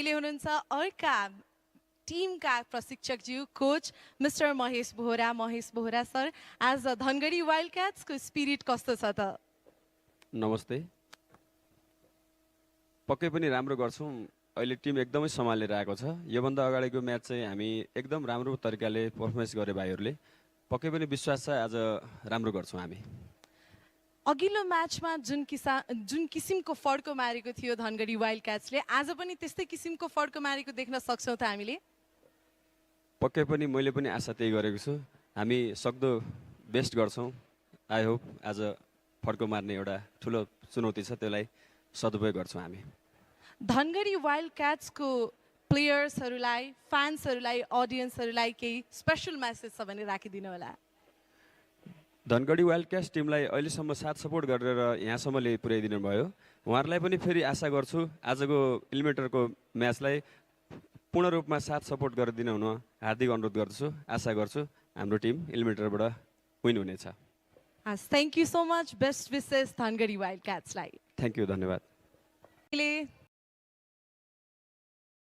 अहिले हुनुहुन्छ अर्का टिमका प्रशिक्षकज्यू coach mister Mahesh Bohara sir as a Dhangadhi wild क्याट्सको स्पिरिट कस्तो छ त? नमस्ते। पक्कै पनि राम्रो गर्छौँ। अहिले टिम एकदमै सम्हालेर आएको छ। योभन्दा अगाडिको म्याच चाहिँ हामी एकदम राम्रो तरिकाले पर्फर्मेन्स गरे भाइहरूले। पक्कै पनि विश्वास छ आज राम्रो गर्छौँ हामी। अघिल्लो म्याचमा जुन किसिमको फड्को मारेको थियो धनगढी वाइल्ड क्याट्सले, आज पनि त्यस्तै किसिमको फड्को मारेको देख्न सक्छौँ त हामीले? पक्कै पनि मैले पनि आशा त्यही गरेको छु। हामी सक्दो बेस्ट गर्छौँ। आई होप आज फड्को मार्ने एउटा ठुलो चुनौती छ, त्यसलाई सदुपयोग गर्छौँ हामी। धनगढी वाइल्ड क्याट्सको प्लेयर्सहरूलाई, फ्यान्सहरूलाई, अडियन्सहरूलाई केही स्पेसल मेसेज छ भने राखिदिनु होला। धनगढी वाइल्ड क्याट्स टिमलाई अहिलेसम्म साथ सपोर्ट गरेर यहाँसम्मले पुर्याइदिनु भयो। उहाँहरूलाई पनि फेरि आशा गर्छु आजको एलिमिनेटरको म्याचलाई पूर्ण रूपमा साथ सपोर्ट गरिदिनु हुन हार्दिक अनुरोध गर्दछु। आशा गर्छु हाम्रो टिम एलिमिनेटरबाट विन हुनेछ। Thank you so much. Best wishes Dhangadhi wild क्याट्सलाई। थ्याङ्क यू, धन्यवाद। अहिले